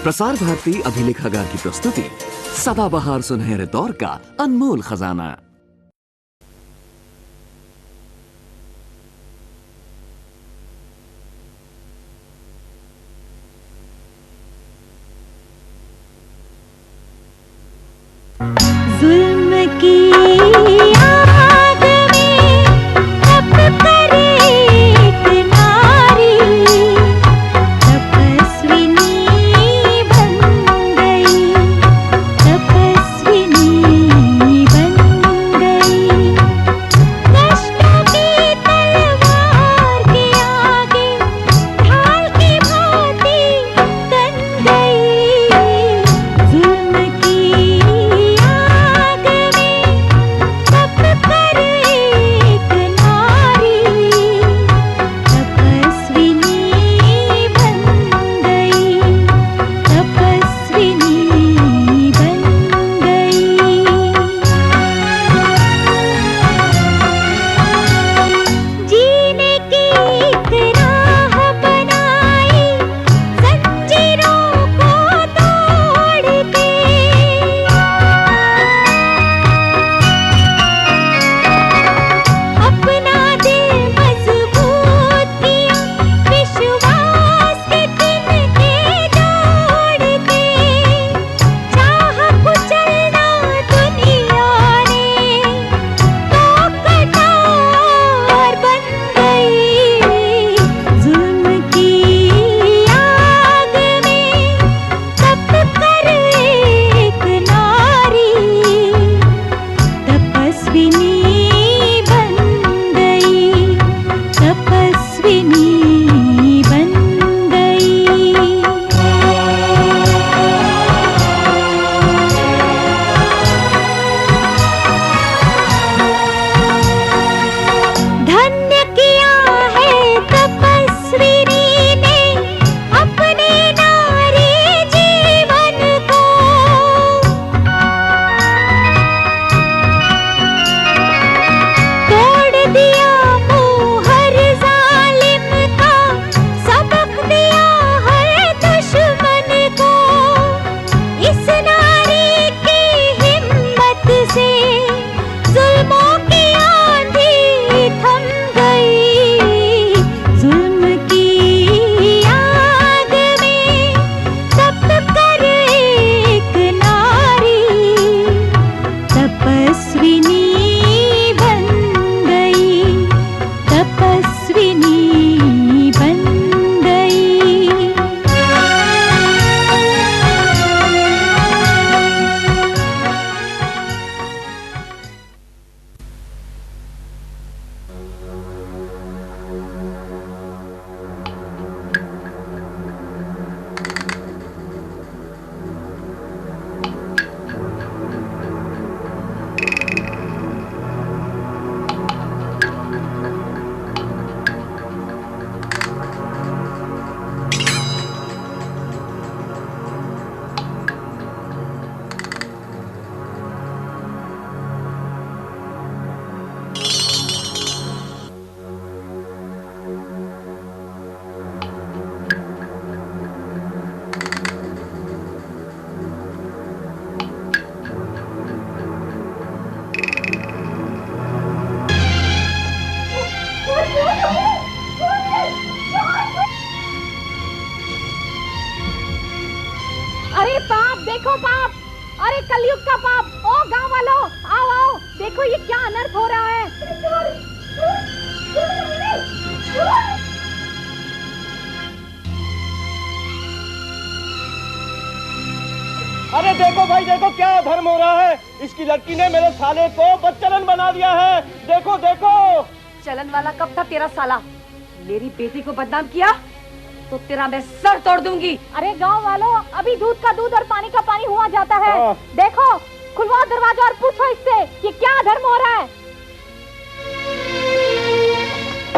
प्रसार भारती अभिलेखागार की प्रस्तुति सदाबहार सुनहरे दौर का अनमोल खजाना। जुल्म की आग में तपकर एक नारी तपस्विनी बन गई, तपस्विनी बन गई। कष्टों की तलवार के आगे ढाल की भांति तन गई। जुल्म की अरे पाप देखो पाप, अरे कलयुग का पाप। ओ गांव वालों आओ आओ, देखो ये क्या अनर्थ हो रहा है। अरे देखो भाई देखो क्या अधर्म हो रहा है। इसकी लड़की ने मेरे साले को बदचलन बना दिया है। देखो देखो। चलन वाला कब था तेरा साला? मेरी बेटी को बदनाम किया तो तेरा मैं सर तोड़ दूंगी। अरे गांव वालों, अभी दूध का दूध और पानी का पानी हुआ जाता है। देखो, खुलवाओ दरवाजा और पूछो इससे ये क्या धर्म हो रहा है।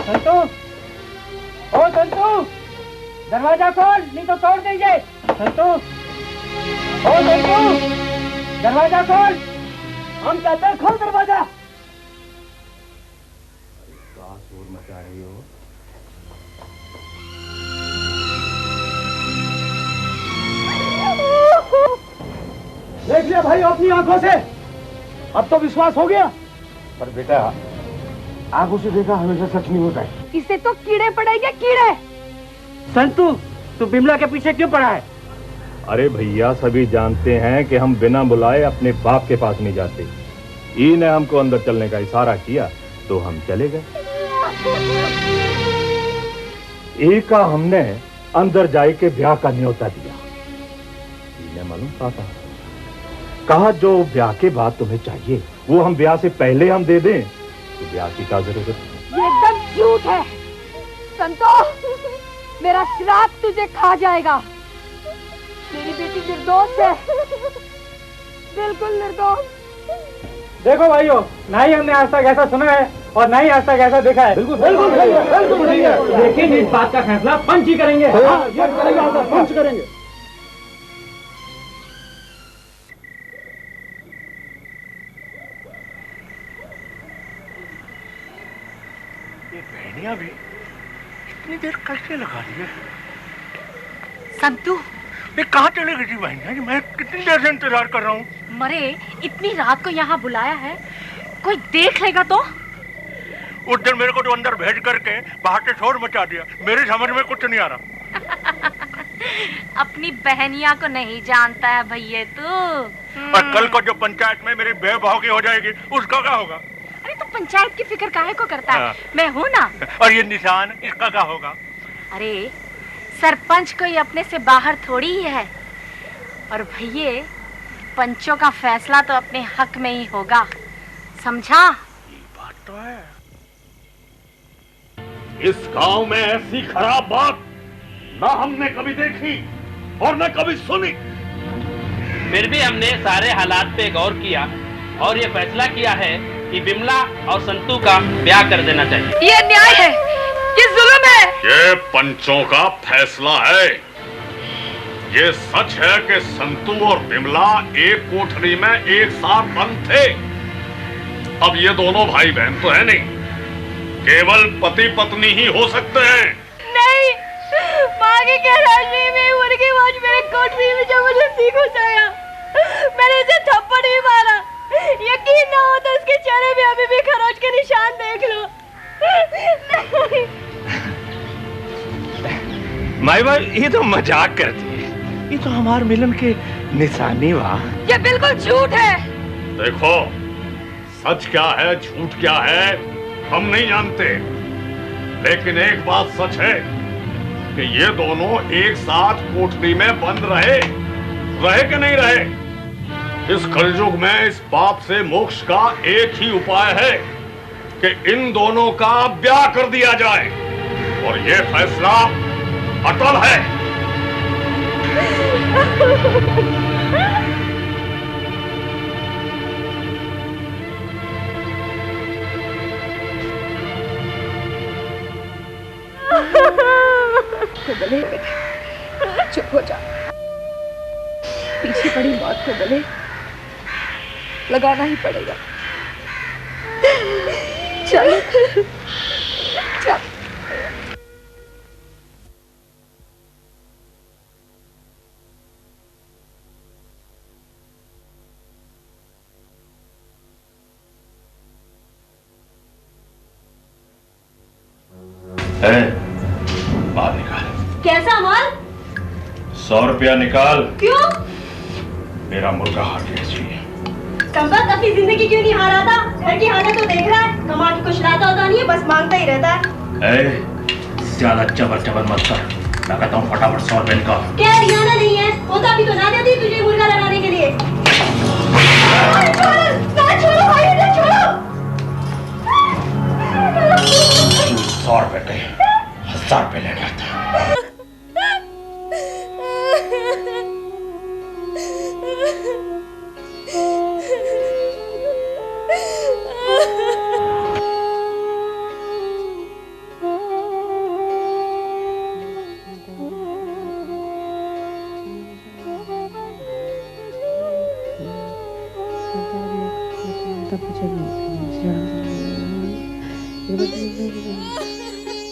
संतू, ओ संतू, दरवाजा खोल नहीं तो तोड़ देंगे। संतू, ओ संतू, दरवाजा खोल। हम कहते हैं खोल दरवाजा। क्या शोर मचा रही हो? लिया भाई अपनी आंखों से, अब तो विश्वास हो गया। पर बेटा आंखों से देखा हमेशा सच नहीं होता है। इसे तो कीड़े पड़ेंगे, कीड़े। संतू तू बिमला के पीछे क्यों पड़ा है? अरे भैया सभी जानते हैं कि हम बिना बुलाए अपने बाप के पास नहीं जाते। ई ने हमको अंदर चलने का इशारा किया तो हम चले गए। ई का हमने अंदर जाए के ब्याह का न्योता दिया। ई ने मालूम कहा जो ब्याह के बाद तुम्हें चाहिए वो हम ब्याह से पहले हम दे दें तो ब्याह की क्या जरूरत है? ये एकदम झूठ है संतोष, मेरा श्राप तुझे खा जाएगा। मेरी बेटी निर्दोष है, बिल्कुल निर्दोष। देखो भाइयों, ना ही हमने आज तक ऐसा सुना है और ना ही आज तक ऐसा देखा है। बिल्कुल बिल्कुल, लेकिन इस बात का फैसला पंच ही करेंगे। पंच करेंगे। ये बहनियां भी इतनी देर कैसे लगा दी है? संतू ये कहाँ चले गई थी बहनियां? मैं कितनी देर से इंतजार कर रहा हूँ। मरे इतनी रात को यहाँ बुलाया है, कोई देख लेगा तो? उस दिन मेरे को तो अंदर भेज करके बाहर से शोर मचा दिया। मेरी समझ में कुछ नहीं आ रहा। अपनी बहनिया को नहीं जानता है भैया तू। और कल को जो पंचायत में मेरी बेबहाव की हो जाएगी उसका क्या होगा? अरे तो पंचायत की फिक्र काहे को करता है? मैं हूँ ना। और ये निशान इसका क्या होगा? अरे सरपंच कोई अपने से बाहर थोड़ी ही है। और भैया पंचों का फैसला तो अपने हक में ही होगा, समझा? ये बात तो है। इस गांव में ऐसी खराब बात ना हमने कभी देखी और न कभी सुनी। फिर भी हमने सारे हालात पे गौर किया और ये फैसला किया है कि बिमला और संतू का ब्याह कर देना चाहिए। ये अन्याय है, ये जुल्म है। ये पंचों का फैसला है। ये सच है कि संतू और बिमला एक कोठरी में एक साथ बंद थे। अब ये दोनों भाई बहन तो है नहीं, केवल पति पत्नी ही हो सकते हैं। नहीं, माँ की गैराजी में मुर्गी आज मेरे कोठरी में जबरदस्ती घुसाया। मैंने इसे थप्पड़ भी मारा। यकीन ना हो तो इसके चेहरे में अभी भी खरोच के निशान देख लो। माई भाई ये तो मजाक करती है। ये तो हमारे मिलन के निशानी वाह। ये बिल्कुल झूठ है। देखो सच क्या है झूठ क्या है हम नहीं जानते, लेकिन एक बात सच है कि ये दोनों एक साथ कोठरी में बंद रहे कि नहीं रहे। इस कलयुग में इस पाप से मोक्ष का एक ही उपाय है कि इन दोनों का ब्याह कर दिया जाए, और ये फैसला अटल है। तो गले चुप हो जा। पीछे पड़ी मौत को गले लगाना ही पड़ेगा। चल चल। बाहर निकाल। कैसा माल? 100 रुपया निकाल। क्यों? मेरा मुर्गा हार गया चाहिए। कमबख्त अपनी जिंदगी क्यों नहीं हारा था? घर की हालत तो देख रहा है, कमा के कुछ लाता होता नहीं है, बस मांगता ही रहता है। ज्यादा चबर मत कर, मैं कहता हूँ फटाफट 100 रुपये निकाल। क्या दियाना नहीं है? होता भी तो ना देती तुझे मुर्गा लगाने के लिए। ना छोड़ो भाई, ना छोड़ो। 100 रुपये के 1000 रुपये लेके आता।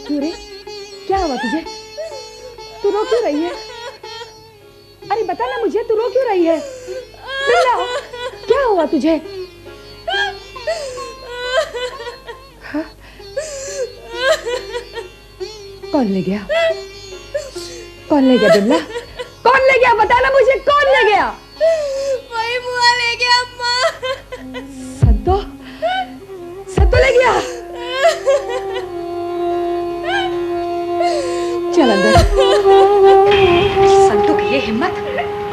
क्यों रे? क्या हुआ तुझे? तू रो क्यों रही है? अरे बता ना मुझे, तू रो क्यों रही है? बिमला, क्या हुआ तुझे? हाँ? कौन ले गया? कौन ले गया बिमला? कौन ले गया? बताना मुझे, कौन ले गया? वही बुआ ले गया अम्मा। संतो, संतो ले गया। चल अंदर। संतू की ये हिम्मत,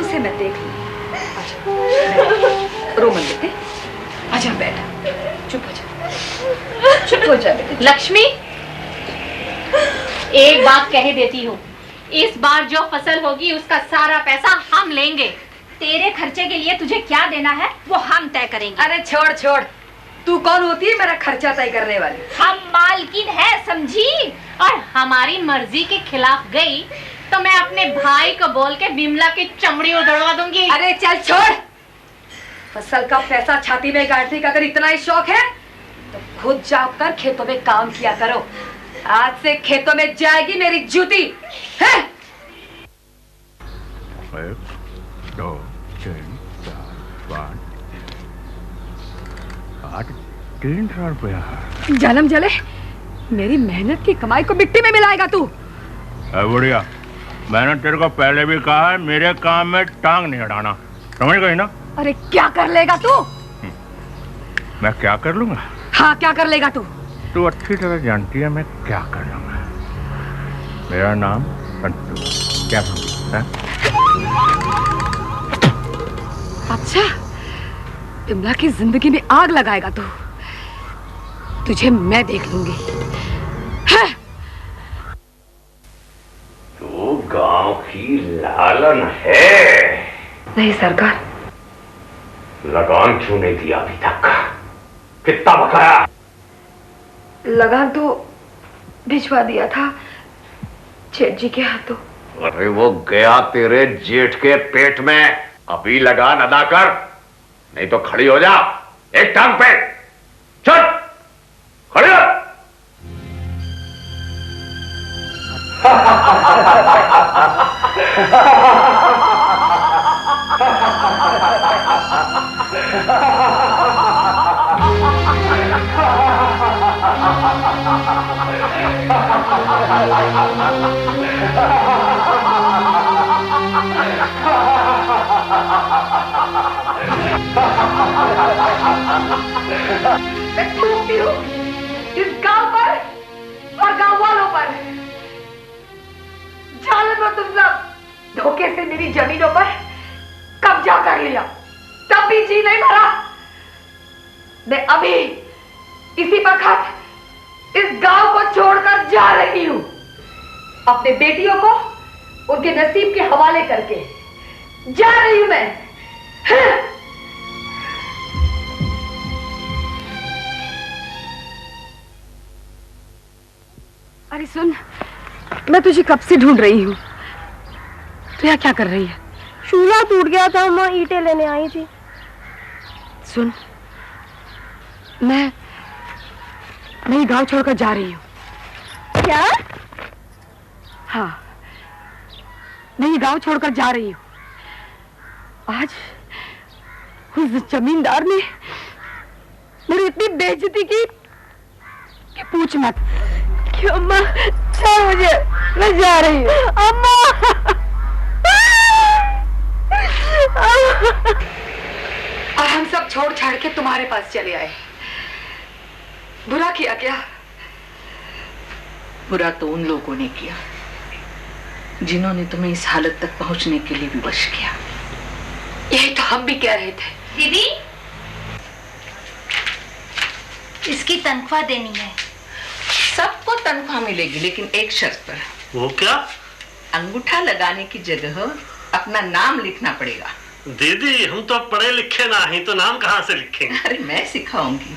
उसे मैं देख लूं। आजा, रो मत बेटे, आजा बैठ, चुप हो जा, चुप हो जा बेटे। लक्ष्मी, एक बात कह देती हूँ, इस बार जो फसल होगी उसका सारा पैसा हम लेंगे। तेरे खर्चे के लिए तुझे क्या देना है वो हम तय करेंगे। अरे छोड़ छोड़, तू कौन होती है मेरा खर्चा तय करने वाली? हम मालकिन है, समझी? और हमारी मर्जी के खिलाफ गई तो मैं अपने भाई को बोल के बिमला की चमड़ी उधड़वा दूंगी। अरे चल छोड़, फसल का पैसा छाती में गाड़ने का अगर इतना ही शौक है तो खुद जाकर खेतों में काम किया करो। आज से खेतों में जाएगी मेरी जूती है? 1 2 3 4 5 8 300 रुपया। जन्म जले, मेरी मेहनत की कमाई को मिट्टी में मिलाएगा तू? बुढ़िया, मैंने तेरे को पहले भी कहा है मेरे काम में टांग नहीं अड़ाना, समझ गई ना? अरे क्या कर लेगा तू? मैं क्या कर लूंगा? हाँ, क्या कर लेगा तू? तू अच्छी तरह जानती है मैं क्या कर लूंगा। मेरा नाम संतू, क्या समझी? अच्छा, बिमला की जिंदगी में आग लगाएगा तू? तुझे मैं देख लूंगी। है? तू गांव की लालन है। नहीं सरकार। लगान क्यों नहीं दिया अभी तक? कितना बकाया? लगान तो भिजवा दिया था जेठ जी के हाथों। अरे वो गया तेरे जेठ के पेट में, अभी लगान अदा कर, नहीं तो खड़ी हो जा एक टांग पे। चल खड़ी हो। मैं थूकती हूँ इस गांव पर और गांव वालों पर। जालिम हो तुम सब, धोखे से मेरी जमीनों पर कब्जा कर लिया, तब भी जी नहीं भरा। मैं अभी इसी वक्त इस गांव को छोड़कर जा रही हूँ, अपने बेटियों को उनके नसीब के हवाले करके जा रही हूँ मैं। हाँ। अरे सुन, मैं तुझे कब से ढूंढ रही हूँ। तू यहाँ क्या कर रही है? चूल्हा टूट गया था, माँ ईंटें लेने आई थी। सुन, मैं ये गांव छोड़कर जा रही हूँ। क्या? हाँ, मैं ये गांव छोड़कर जा रही हूँ। आज उस जमींदार ने मेरी इतनी बेइज्जती की कि पूछ मत। क्यों अम्मा? छोड़ मुझे, मैं जा रही हूँ। अम्मा! और हम सब छोड़ छाड़ के तुम्हारे पास चले आए। बुरा किया क्या? बुरा तो उन लोगों ने किया जिन्होंने तुम्हें इस हालत तक पहुंचने के लिए विवश किया। यही तो हम भी कह रहे थे। दीदी, इसकी तनख्वाह देनी है। सबको तनख्वाह मिलेगी, लेकिन एक शर्त पर। वो क्या? अंगूठा लगाने की जगह अपना नाम लिखना पड़ेगा। दीदी, हम तो पढ़े लिखे ना हैं, तो नाम कहाँ से लिखेंगे? अरे मैं सिखाऊंगी।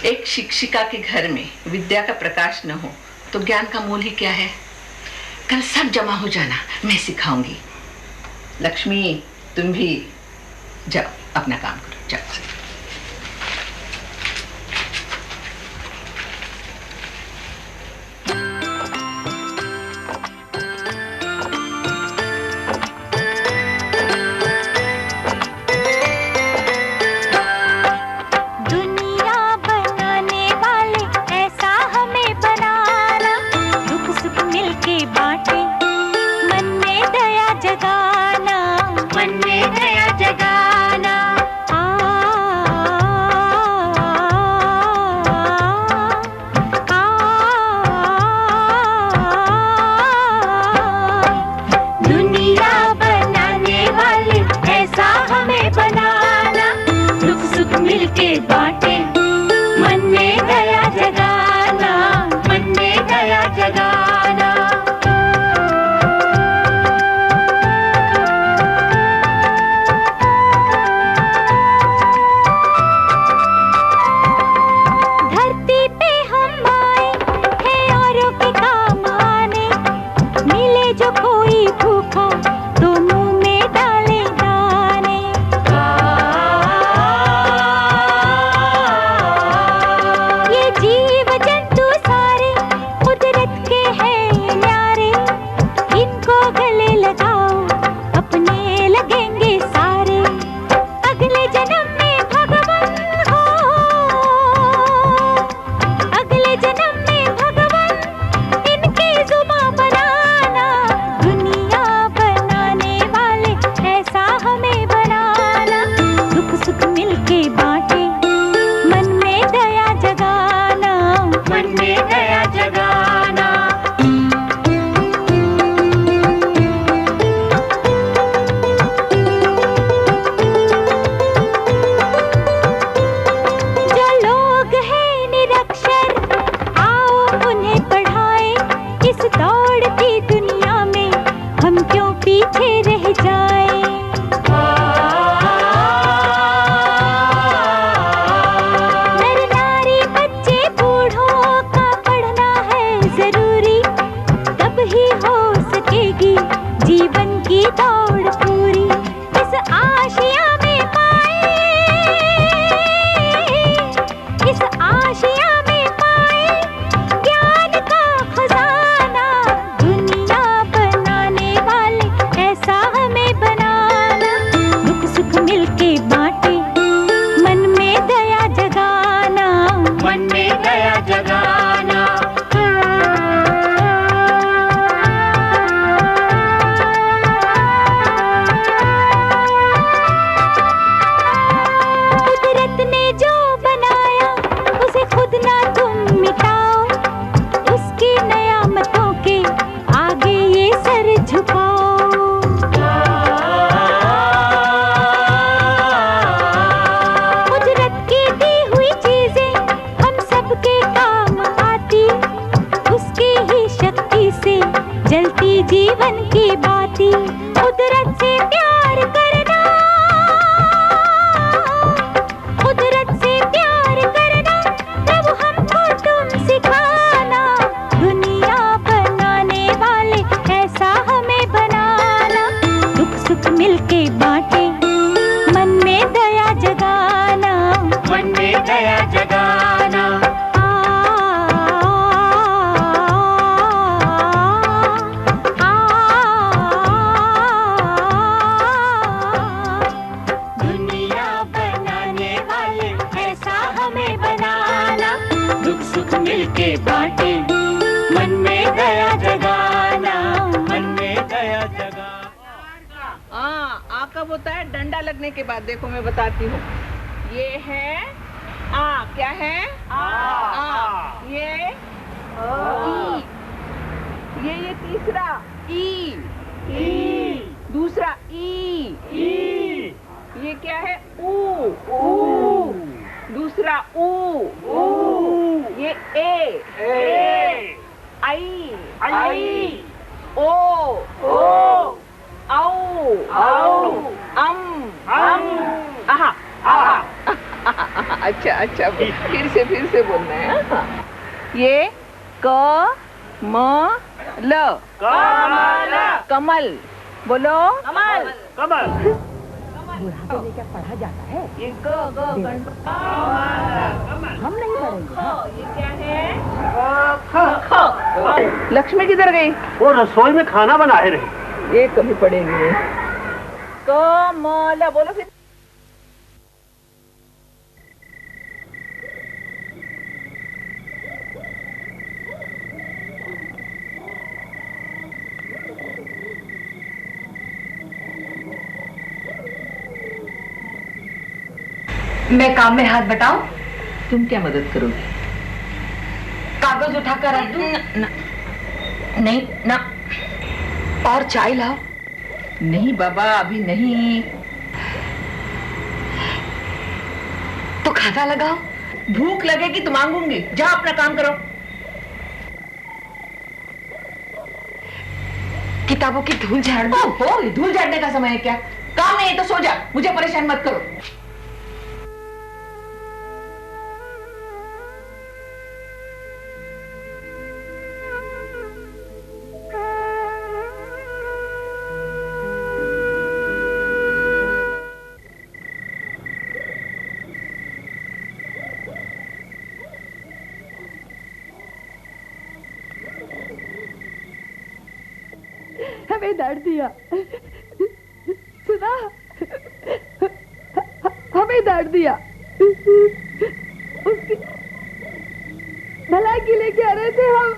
एक शिक्षिका के घर में विद्या का प्रकाश न हो तो ज्ञान का मूल ही क्या है? कल सब जमा हो जाना, मैं सिखाऊंगी। लक्ष्मी, तुम भी जाओ, अपना काम करो, जाओ। मिलके बांटे, मन में दया जगाना, मन में दया जगाना। धरती पे हम आए हैं औरों के काम आने, मिले जो कोई भूखा तो मुंह में डाले दाने। ये जीव जंतु सारे कुदरत के हैं न्यारे, इनको गले लगाओ अपने लगेंगे सारे। अगले जन्म में भगवान हो, अगले जन्म में भगवान इनकी जुबां बनाना। दुनिया बनाने वाले ऐसा हमें बनाना, दुख सुख मिलके बांटे, मन में दया जगाना, मन में दया जगाना। जो लोग हैं निरक्षर आओ उन्हें पढ़ाए, इस दौड़ती दुनिया में हम क्यों पीछे रह जाए। नर नारी बच्चे बूढ़ों का पढ़ना है जरूरी, तब ही हो सकेगी जीवन की दौड़ पूरी। इस आशिया में पाए, इस आशिया में पाए ज्ञान का खजाना। दुनिया बनाने वाले ऐसा हमें बनाना, दुख सुख मिलके बांटे, मन में दया जगाना, मन में दया जगाना। कुदरत ने जो बनाया उसे खुद ना तुम मिटाओ, उसकी नियामतों के आगे ये सर झुकाओ। कुदरत की दी हुई चीजें हम सबके काम आती, उसकी ही शक्ति से जलती जीवन की बाती। कुदरत से प्यार करना, कुदरत से प्यार करना, प्रभु हमको तुम सिखाना। दुनिया बनाने वाले ऐसा हमें बनाना, दुख सुख मिलके बांटे, मन में दया जगाना, मन में दया जगाना। दुनिया बनाने वाले ऐसा हमें बनाना, दुख सुख मिलके बांटे, मन में दया जगाना, मन में दया जगाना। हाँ, आ कब होता है? डंडा लगने के बाद। देखो मैं बताती हूँ। ये है आ, क्या है? आ। ये ई, ये तीसरा ई, दूसरा ई, ये क्या है? ऊ, दूसरा ऊ, ये ए, आई, ओ, औ, आहा। अच्छा फिर से बोलना है। हाँ। ये क म ल, कमल, कमल बोलो। कमल, कमल। बुढ़ापे में क्या पढ़ा जाता है? ये ग हम नहीं पढ़ेंगे। ये क्या है? ख। लक्ष्मी किधर गई? वो रसोई में खाना बना रही। ये कभी पढ़ेंगे। क म ल बोलो फिर। मैं काम में हाथ बटाऊं? तुम क्या मदद करोगी? कागज उठाकर रख दूं? नहीं ना। और चाय लाओ? नहीं बाबा, अभी नहीं। तो खाता लगाओ, भूख लगेगी तो मांगूंगी। जाओ अपना काम करो। किताबों की धूल झाड़ दो। हो, धूल झाड़ने का समय है क्या? काम नहीं है तो सो जा, मुझे परेशान मत करो। हमें दर्द दिया, सुना? हमें दर्द दिया, उसकी भलाई के लिए कह रहे थे हम।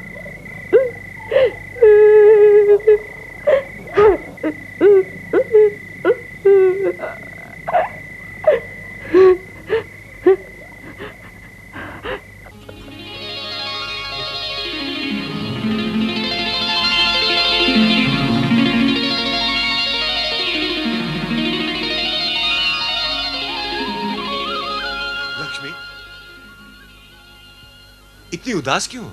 इतनी उदास क्यों?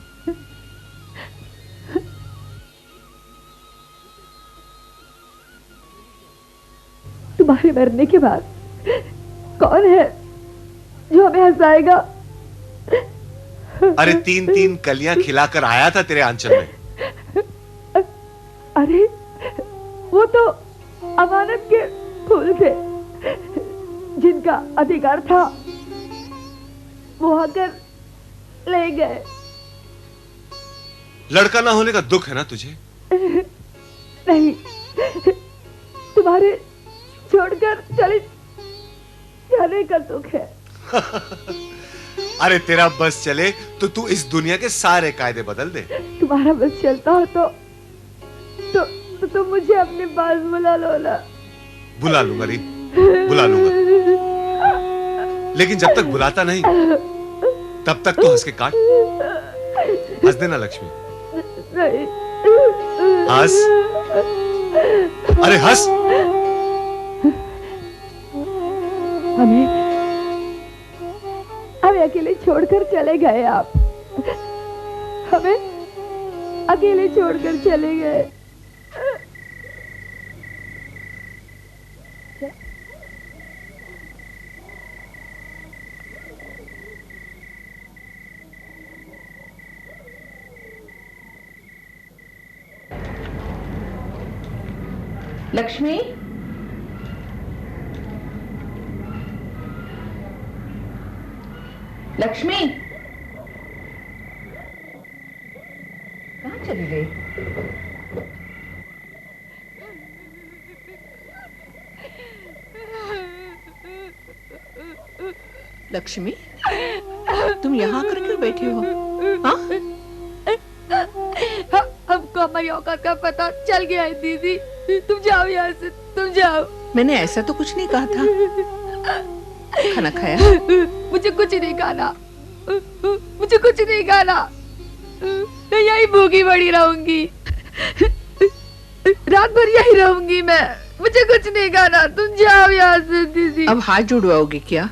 तुम्हारे मरने के बाद कौन है जो हमें हंसाएगा? अरे 3-3 कलियां खिलाकर आया था तेरे आंचल में। अरे वो तो अमानत के फूल थे जिनका अधिकार था, वो आकर ले गए। लड़का ना होने का दुख है ना तुझे? नहीं, तुम्हारे छोड़कर चले जाने का दुख है। अरे तेरा बस चले तो तू इस दुनिया के सारे कायदे बदल दे। तुम्हारा बस चलता हो तो मुझे अपने पास बुला लो ना। बुला लूंगा री, बुला लूंगा, लेकिन जब तक बुलाता नहीं तब तक तो हंस के काट। हंस देना लक्ष्मी, नहीं। हंस, अरे हंस। हमें अकेले छोड़कर चले गए आप, हमें अकेले छोड़कर चले गए। लक्ष्मी, लक्ष्मी, कहाँ चली गई? लक्ष्मी, तुम यहाँ आकर क्यों बैठी हो? हाँ? हमको हमारी औकात का पता चल गया है दीदी, तुम जाओ यहाँ से, तुम जाओ। मैंने ऐसा तो कुछ नहीं कहा था। खाना खाया? मुझे कुछ नहीं खाना, मुझे कुछ नहीं खाना, मैं यही भूखी पड़ी रहूंगी, रात भर यही रहूंगी मैं, मुझे कुछ नहीं खाना, तुम जाओ यहाँ से दीदी। अब हाथ जुड़वाओगे क्या?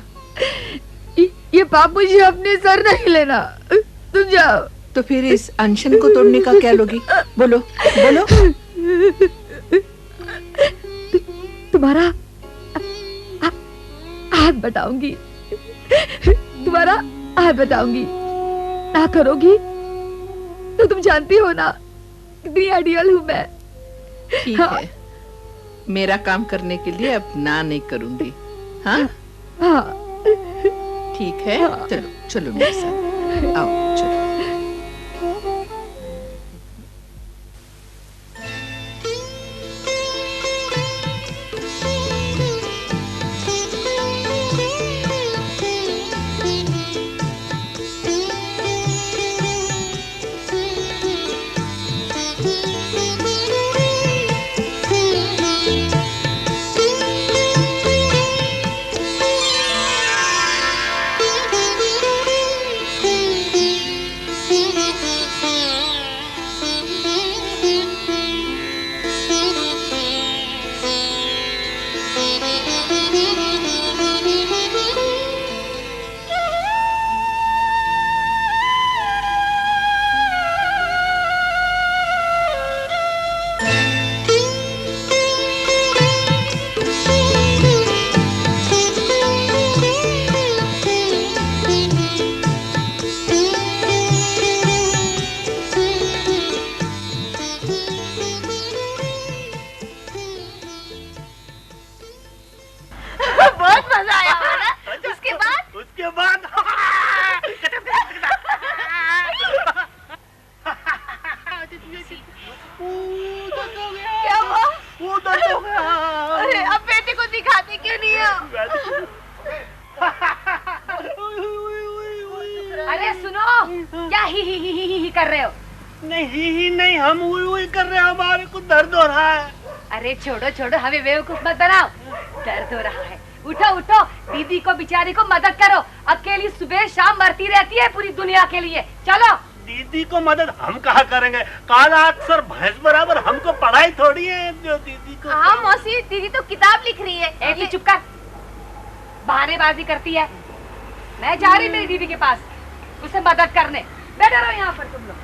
ये पाप मुझे अपने सर नहीं लेना, तुम जाओ। तो फिर इस अनशन को तोड़ने का क्या लोगी? बोलो, बोलो। तुम्हारा हाथ बताऊंगी, तुम्हारा हाथ बताऊंगी, ना करोगी तो तुम जानती हो ना कितनी आइडियल हूँ मैं। ठीक है, मेरा काम करने के लिए अब ना नहीं करूंगी। हाँ हाँ ठीक है, चलो चलो मेरे साथ आओ, चलो। क्या हुआ? वो दर्द हो गया। अरे अब बेटे को दिखाते क्यों नहीं हो? अरे सुनो, क्या ही कर रहे हो? नहीं नहीं, हम उई कर रहे हैं, हमारे को दर्द हो रहा है। अरे छोड़ो छोड़ो, हमें बेवकूफ मत बनाओ। दर्द हो रहा है, उठो उठो, दीदी को बेचारी को मदद करो। अकेली सुबह शाम मरती रहती है पूरी दुनिया के लिए। चलो। दीदी को मदद हम कहाँ करेंगे? काल अक्सर भैंस बराबर, हमको पढ़ाई थोड़ी है जो दीदी को। हाँ मौसी, दीदी तो किताब लिख रही है। एक ही चुप कर, बहानेबाजी करती है। मैं जा रही मेरी दीदी के पास उसे मदद करने। बैठे रहो यहाँ पर तुम लोग।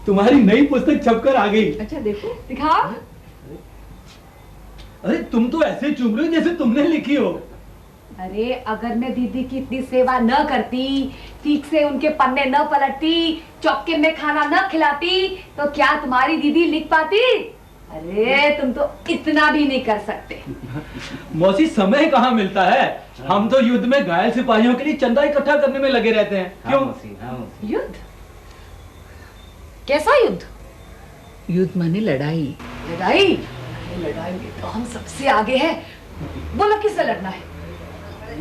तुम्हारी नई पुस्तक छपकर आ गई। अच्छा देखो, दिखाओ। अरे तुम तो ऐसे चूम रही हो जैसे तुमने लिखी हो। अरे अगर मैं दीदी की इतनी सेवा न करती, ठीक से उनके पन्ने न पलटती, चौके में खाना न खिलाती, तो क्या तुम्हारी दीदी लिख पाती? अरे तुम तो इतना भी नहीं कर सकते। मौसी समय कहाँ मिलता है? हम तो युद्ध में घायल सिपाहियों के लिए चंदा इकट्ठा करने में लगे रहते हैं। क्यों? युद्ध? कैसा युद्ध? युद्ध माने लड़ाई। लड़ाई? लड़ाई में तो हम सबसे आगे हैं। बोलो किससे लड़ना है?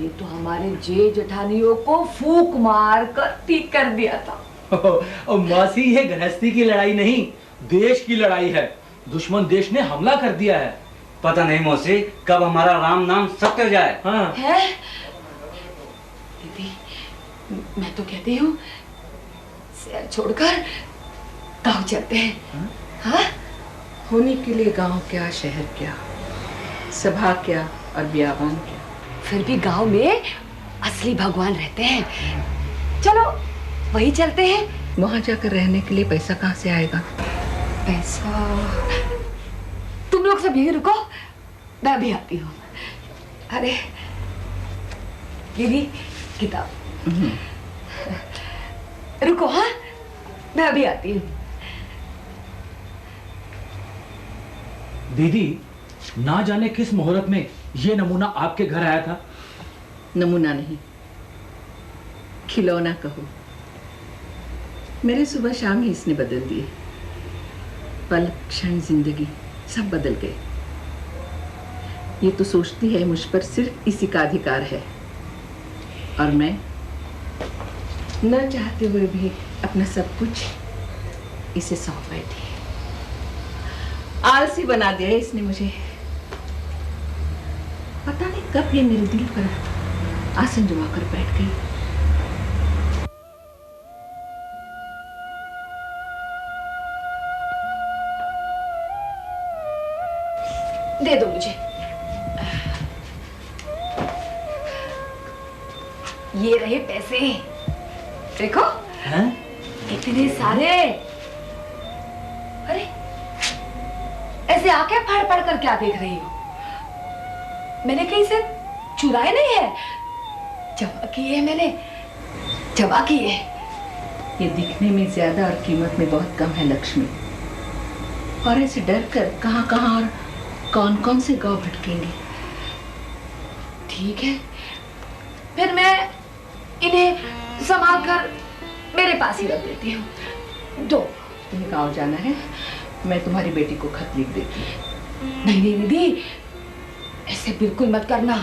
ये तो हमारे जेठानियों को फूंक मार कर ठीक कर दिया था। और मौसी, ये गृहस्थी की लड़ाई नहीं, देश की लड़ाई है। दुश्मन देश ने हमला कर दिया है। पता नहीं मौसी, कब हमारा राम नाम सत्य हो जाए। हाँ। है? दीदी, मैं तो कहती हूँ शहर छोड़कर गाँव चलते हैं। हाँ? होने के लिए गांव क्या, शहर क्या, सभा क्या और ब्यावान क्या। फिर भी गांव में असली भगवान रहते हैं। चलो वही चलते हैं। वहां जाकर रहने के लिए पैसा कहाँ से आएगा? पैसा? तुम लोग सब यहीं रुको, मैं भी आती हूँ। अरे दीदी, किताब रुको। हाँ, मैं भी आती हूँ। दीदी, ना जाने किस मुहूर्त में ये नमूना आपके घर आया था। नमूना नहीं, खिलौना कहो। मेरे सुबह शाम ही इसने बदल दिए। पल क्षण जिंदगी सब बदल गए। ये तो सोचती है मुझ पर सिर्फ इसी का अधिकार है, और मैं न चाहते हुए भी अपना सब कुछ इसे सौंप बैठी। आलसी बना दिया इसने मुझे। पता नहीं कब ये मेरे दिल पर आसन जमाकर बैठ गई। दे दो मुझे। ये रहे पैसे, देखो। हैं? इतने सारे। अरे ऐसे आके फाड़ फाड़ कर क्या देख रही हो? मैंने कहीं से चुराए नहीं है, जमा किए मैंने, जमा किए। ये दिखने में ज्यादा और कीमत में बहुत कम है लक्ष्मी, और ऐसे डर कर कहाँ कहाँ और कौन कौन से गांव भटकेंगे? ठीक है, फिर मैं इन्हें संभाल कर मेरे पास ही रख देती हूँ। दो। तुम्हें गांव जाना है, मैं तुम्हारी बेटी को खत लिख देती हूँ। नहीं नहीं दीदी, ऐसे बिल्कुल मत करना।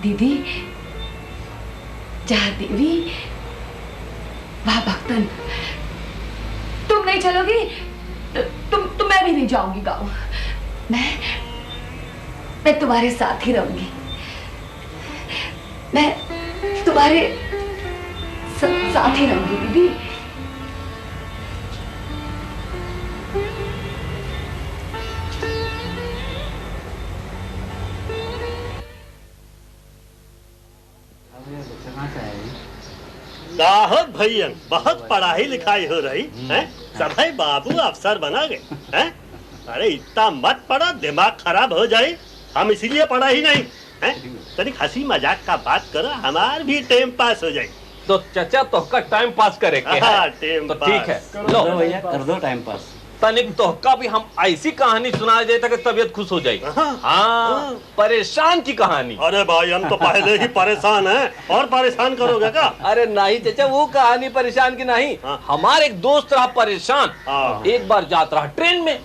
दीदी, जहाँ देवी वहाँ भक्तन। तुम नहीं चलोगी तो मैं भी नहीं जाऊंगी गाँव। मैं तुम्हारे साथ ही रहूंगी। मैं तुम्हारे साथ ही रहूंगी दीदी। दाहद भैया बहुत पढ़ाई लिखाई हो रही है, सभी बाबू अफसर बना गए हैं। अरे इतना मत पढ़ो, दिमाग खराब हो जाए। हम इसीलिए पढ़ा ही नहीं है। तनिक हंसी मजाक का बात करो, हमार भी टाइम पास हो जाए। तो चाचा तोहका टाइम पास करे के है? टाइम तो ठीक है, लो भैया कर दो टाइम पास। तनिक तोहका भी हम ऐसी कहानी सुना दे ताकि तबीयत खुश हो जाए। हाँ, परेशान की कहानी। अरे भाई हम तो पहले ही परेशान हैं, और परेशान करोगे क्या? अरे नहीं चाचा, वो कहानी परेशान की नहीं। हमारे एक दोस्त रहा परेशान। एक बार जात रहा ट्रेन में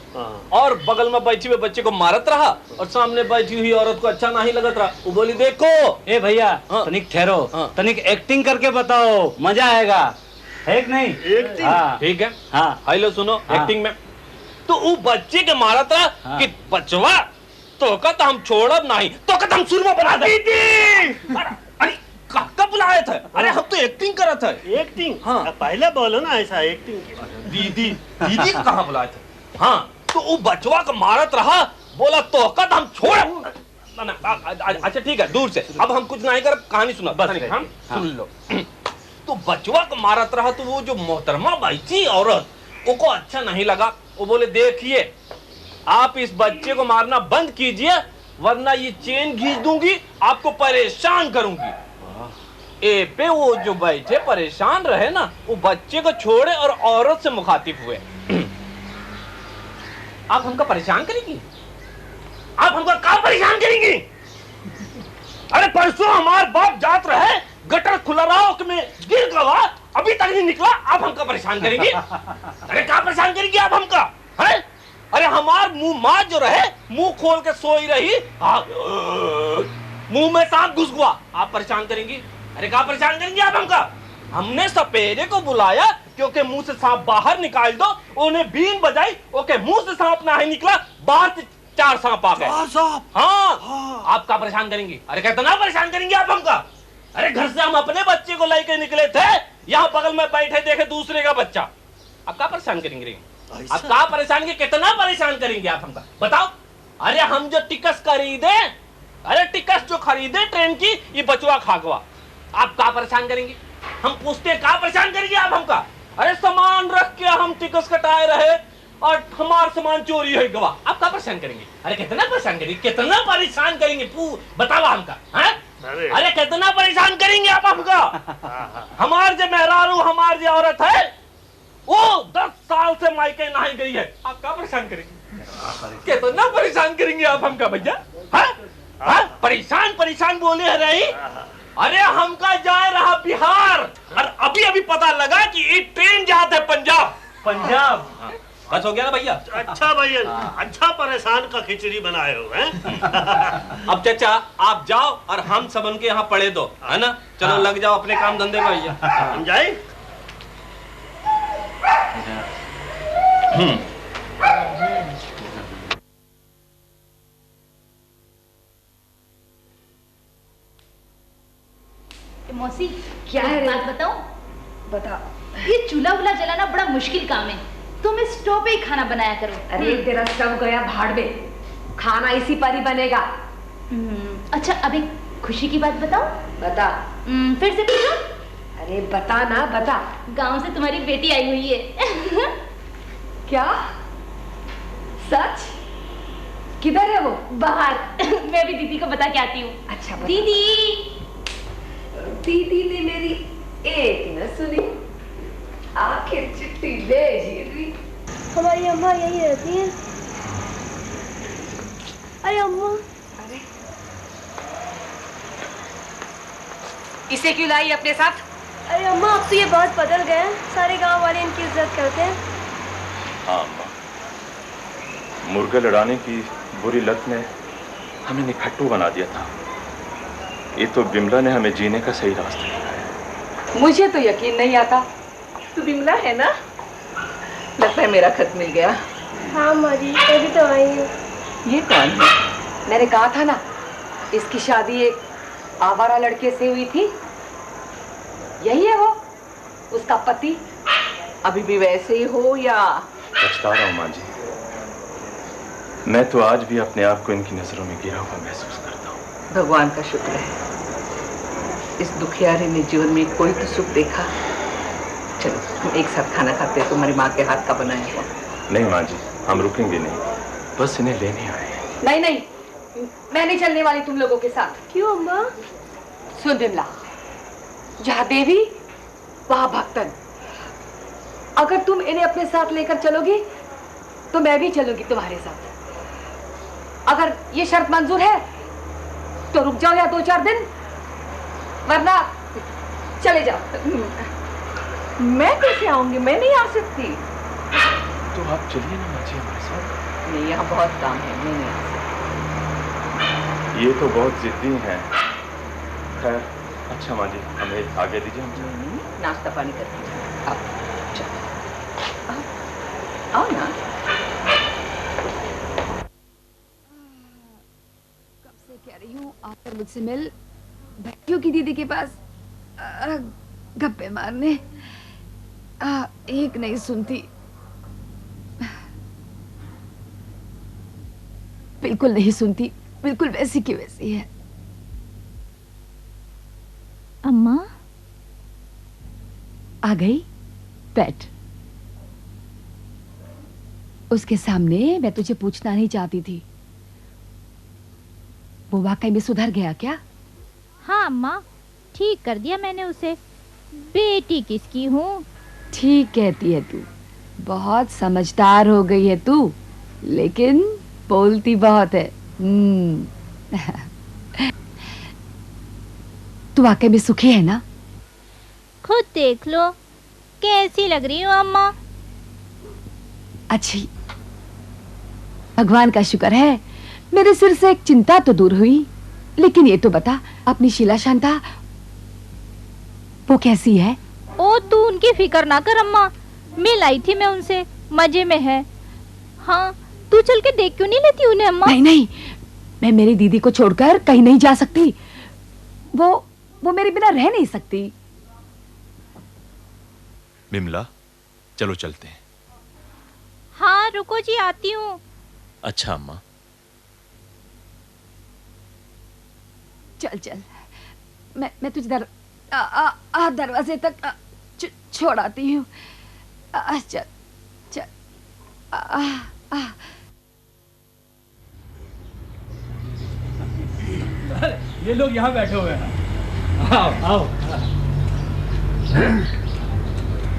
और बगल में बैठी हुए बच्चे को मारत रहा और सामने बैठी हुई औरत को अच्छा नहीं लगत रहा। वो बोली देखो। ए भैया तनिक ठहरो, तनिक एक्टिंग करके बताओ, मजा आएगा है कि नहीं? एक्टिंग? हाँ। ठीक है। हाँ हेलो सुनो। हाँ। एक्टिंग में तो वो बच्चे के मारा था। हाँ। कि बचवा तो का हम छोड़ब नहीं, तो का हम सुरमा बना दे। अरे का बुलाए थे? अरे हम तो एक्टिंग कर रहे थे। एक्टिंग? हाँ पहले बोलो ना ऐसा एक्टिंग। दीदी दीदी को कहाँ बुलाए थे? हाँ तो वो बचवा का मारत रहा, बोला तो का हम छोड़। अच्छा ठीक है, दूर से। अब हम कुछ नहीं कर, कहानी सुना बस। हम सुन लो। तो बचवा को मारत रहा तो वो जो मोहतरमा बैठी औरत, उसको अच्छा नहीं लगा। वो बोले देखिए आप इस बच्चे को मारना बंद कीजिए वरना ये चेन खींच दूंगी, आपको परेशान करूंगी। ए पे वो जो बैठे परेशान रहे ना, वो बच्चे को छोड़े और औरत से मुखातिब हुए। आप हमको परेशान करेंगी? आप हमको कहाँ परेशान करेंगी? अरे परसों हमारे बाप जात रहे, गटर खुला रहा में गिर गया, अभी तक नहीं निकला। आप हमको परेशान करेंगे? अरे क्या परेशान करेंगे आप हमका? है? अरे हमार मुंह माँ जो रहे, मुंह खोल के सोई रही, मुंह में सांप घुस गया, आप परेशान करेंगी? अरे क्या परेशान करेंगे आप हमका? हमने सपेरे को बुलाया क्योंकि मुंह से सांप बाहर निकाल दो, उन्हें बीन बजाई, ओके मुंह से सांप नहीं निकला, बाहर से 4 सांप आ गए। हाँ, आप क्या परेशान करेंगे? अरे कितना परेशान करेंगे आप हमका? अरे घर से हम अपने बच्चे को लेके निकले थे, यहाँ बगल में बैठे देखे दूसरे का बच्चा। आप क्या परेशान करेंगे? आप क्या परेशान, कितना परेशान करेंगे आप हमका? बताओ। अरे हम जो टिकट खरीदे, अरे टिकट जो खरीदे ट्रेन की, ये बचवा खा गया। आप क्या परेशान करेंगे? हम पूछते क्या परेशान करेंगे आप हमका? अरे सामान रख के हम टिकट कटाए रहे और हमारा सामान चोरी हो गया, आप क्या परेशान करेंगे? अरे कितना परेशान करेंगे? कितना परेशान करेंगे बताओ हमका? अरे कितना परेशान करेंगे आप हमका? हमार जो मेहरारू, हमार जो औरत है, वो 10 साल से मायके नहीं गई है, आप क्या परेशान करेंगे? कितना परेशान करेंगे आप हमका भैया? परेशान परेशान बोले है रही। अरे हमका जाए रहा बिहार और अभी अभी पता लगा कि ये ट्रेन जाते है पंजाब। पंजाब? बस हो गया ना भैया? अच्छा भैया, अच्छा परेशान का खिचड़ी बनाए हो हैं? अब चाचा आप जाओ और हम सबन के यहाँ पड़े दो, है ना? चलो लग जाओ अपने काम धंधे में भैया। हम जाए? मौसी क्या है? बात बताओ। बता। ये चूल्हा वूल्हा जलाना बड़ा मुश्किल काम है, तुम इस स्टोव पे ही खाना बनाया करो। अरे तेरा स्टोव गया भाड़ में, खाना इसी पर ही बनेगा। अच्छा अब एक खुशी की बात बताओ। बता। फिर से पूछो। अरे बता ना, बता। गांव से तुम्हारी बेटी आई हुई है। क्या? सच? किधर है वो? बाहर। मैं भी दीदी को बता के आती हूँ। अच्छा बता। दीदी दीदी ने मेरी एक न सुनी, आखिर चिट्ठी भेजी। हमारी अम्मा यही रहती है। अरे अम्मा, इसे क्यों लाई अपने साथ? अरे अम्मा, अब तो ये बहुत बदल गए हैं। सारे गांव वाले इनकी इज्जत करते हैं। हाँ अम्मा, मुर्गे लड़ाने की बुरी लत ने हमें निखट्टू बना दिया था। ये तो बिमला ने हमें जीने का सही रास्ता दिखाया। मुझे तो यकीन नहीं आता। तू बिमला है ना? लगता है मेरा खत मिल गया। हाँ माँ जी, तभी तो आई हूँ। ये कौन है? मैंने कहा था ना, इसकी शादी एक आवारा लड़के से हुई थी। यही है वो, उसका पति। अभी भी वैसे ही हो या? पछता रहा हूँ माँ जी। मैं तो आज भी अपने आप को इनकी नजरों में गिरा हुआ महसूस करता हूँ। भगवान का शुक्र है, इस दुखियारे ने जीवन में कोई तो सुख देखा। चलो हम एक साथ खाना खाते हैं, तुम्हारी माँ के हाथ का बनाया हुआ। नहीं माँ जी, हम रुकेंगे नहीं, बस इन्हें लेने आए। नहीं नहीं, मैं नहीं चलने वाली तुम लोगों के साथ। क्यों अम्मा? सुन बिमला, जहाँ देवी वहाँ भक्तन। अगर तुम इन्हें अपने साथ लेकर चलोगी तो मैं भी चलूंगी तुम्हारे साथ। अगर ये शर्त मंजूर है तो रुक जाओ या 2-4 दिन, वरना चले जाओ। मैं कैसे आऊंगी? मैं नहीं आ सकती। तो आप चलिए ना माँ जी हमारे साथ। नहीं, यहाँ बहुत काम है, मैं नहीं आ सकती। ये तो बहुत जिद्दी हैं। खैर अच्छा माँ जी, हमें आगे दीजिए। हम नाश्ता पानी करके आओ, चलो आओ ना। कब से कह रही हूँ आकर मुझसे मिल। बैठियों की दीदी के पास गप्पे मारने। एक नहीं सुनती, बिल्कुल नहीं सुनती, बिल्कुल वैसी की वैसी है। अम्मा आ गई? बैठ। उसके सामने मैं तुझे पूछना नहीं चाहती थी, वो वाकई में सुधर गया क्या? हाँ अम्मा, ठीक कर दिया मैंने उसे। बेटी किसकी हूँ? ठीक कहती है तू, बहुत समझदार हो गई है तू, लेकिन बोलती बहुत है। तू वाकई में सुखी है ना? खुद देख लो कैसी लग रही हूँ अम्मा। अच्छी, भगवान का शुक्र है मेरे सिर से एक चिंता तो दूर हुई। लेकिन ये तो बता, अपनी शीला शांता वो कैसी है? ओ तू उनकी फिक्र ना कर अम्मा, मिल आई थी मैं उनसे, मजे में है। हाँ तू चल के देख क्यों नहीं लेती उन्हें अम्मा? नहीं नहीं, मैं मेरी दीदी को छोड़कर कहीं नहीं जा सकती। वो मेरे बिना रह नहीं सकती। बिमला चलो चलते हैं। हाँ रुको जी, आती हूँ। अच्छा अम्मा। चल चल, मैं तुझे दरवाजे तक छोड़ आती हूँ। चल चल। ये लोग यहाँ बैठे हुए हैं। आओ आओ।